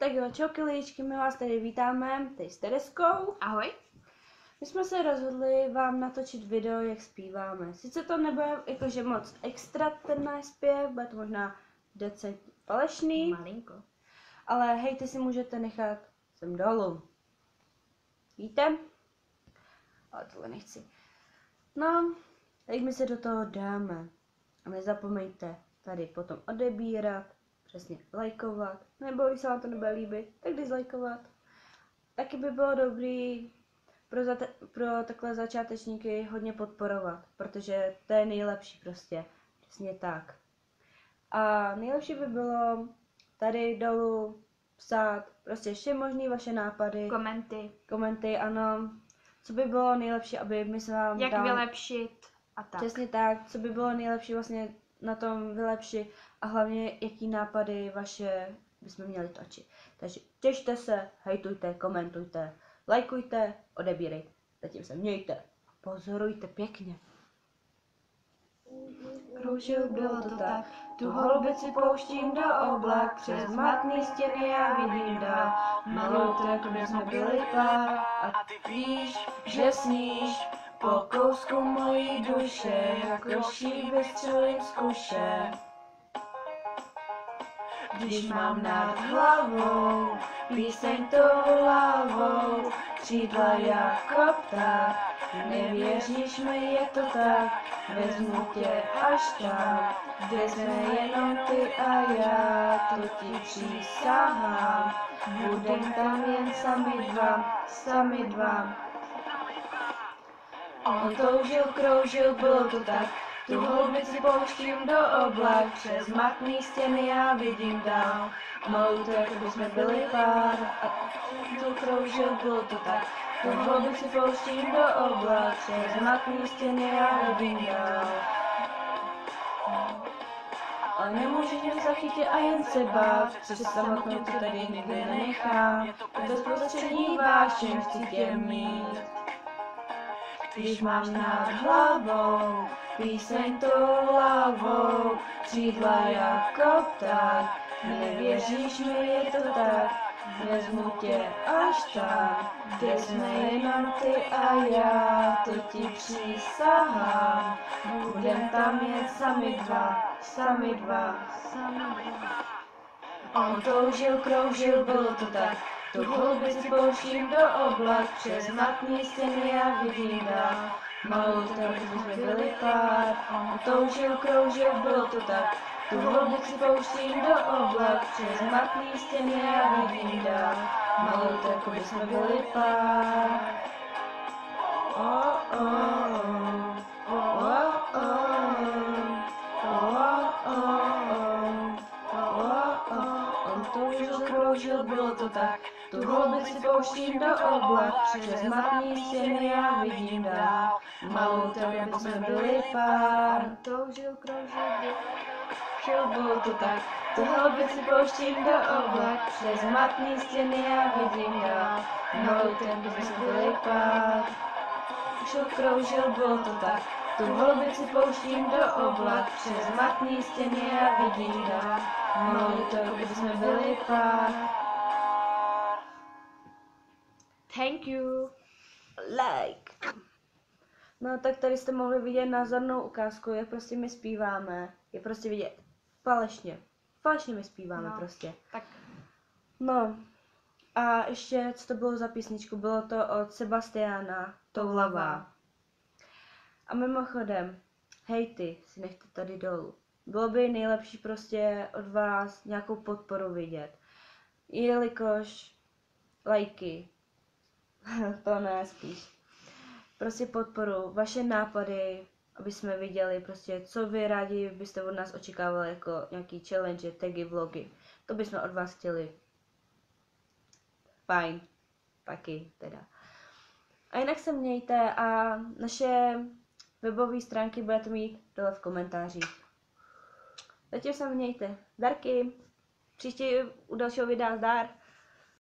Tak jo, čauky lidičky, my vás tady vítáme, tady s Tereskou. Ahoj. My jsme se rozhodli vám natočit video, jak zpíváme. Sice to nebude jakože moc extra ten náš zpěv, bude to možná decentně falešný. Malinko. Ale hej, ty si můžete nechat sem dolů. Víte? Ale tohle nechci. No, teď my se do toho dáme. A nezapomeňte tady potom odebírat, přesně lajkovat, nebo když se vám to nebude líbit, tak dislajkovat. Taky by bylo dobrý pro takhle začátečníky hodně podporovat, protože to je nejlepší prostě, přesně tak. A nejlepší by bylo tady dolů psát prostě vše možný vaše nápady. Komenty, ano. Co by bylo nejlepší, aby my se vám jak vylepšit a tak. Přesně tak, co by bylo nejlepší vlastně na tom vylepšit a hlavně jaký nápady vaše bychom měli točit. Takže těšte se, hejtujte, komentujte, lajkujte, odebírejte. Zatím se mějte a pozorujte pěkně. Kroužil, bylo to tak, tu holubici pouštím do oblak, přes matný stěny já vidím dál, malou tak, kde jsme byli pár, a ty víš, že sníš, po kousku mojí duše, jako šíp vystřelím z kuše. Když mám nad hlavou píseň tou hlavou, křídla jako pták, nevěříš mi, je to tak, vezmu tě až tam, kde jsme jenom ty a já, to ti přísahám, budem tam jen sami dva. On toužil, kroužil, bylo to tak, tu holubici pouštím do oblak, přes matný stěny já vidím dál, malou to, jako by jsme byli pár, a tu kroužil, bylo to tak, tu holubici pouštím do oblak, přes matný stěny já vidím dál. Ale nemůžeš mě zachytit a jen se bát, přes samotnou to tady nikdy nenechám, bezprostřední vášeň chci tě mít. Když máš nad hlavou píseň tou hlavou, křídla jako pták, nevěříš mi, je to tak, vezmu tě až tam, kde jsme jenom ty a já, to ti přísahám, budem tam jen sami dva. On toužil, kroužil, bylo to tak, tu holubici pouštím do oblak, přes matný stěny já vidím dál, malou tak, když jsme byli pár. On toužil, kroužil, bylo to tak, tu holubici pouštím do oblak, přes matný stěny já vidím dál, malou tak, když jsme byli pár. Kroužil, bylo to tak, tu holubici pouštím do oblak, přes matný stěny já vidím dál, malou tak, aby jsme byli pár. Toužil, kroužil, bylo to tak, tu holubici pouštím do oblak, přes matný stěny já vidím dál, malou tak, aby jsme byli pár. Kroužil, bylo to tak, tu holubici pouštím do oblak, přes matný stěny já vidím dál, malou tak, aby jsme byli pár. Thank you. Like. No tak tady jste mohli vidět názornou ukázku, jak prostě my zpíváme. Je prostě vidět falešně. Falešně my zpíváme prostě. Tak. No. A ještě, co to bylo za písničku? Bylo to od Sebastiana Toulava. A mimochodem, hej ty, si nechte tady dolů. Bylo by nejlepší prostě od vás nějakou podporu vidět. Jelikož lajky, to ne spíš. Prostě podporu, vaše nápady, aby jsme viděli prostě, co vy rádi byste od nás očekávali jako nějaký challenge, tagy, vlogy. To bychom od vás chtěli. Fajn. Taky teda. A jinak se mějte a naše webové stránky budete mít dole v komentářích. Zatím se mějte. Zdarky. Příště u dalšího videa zdar.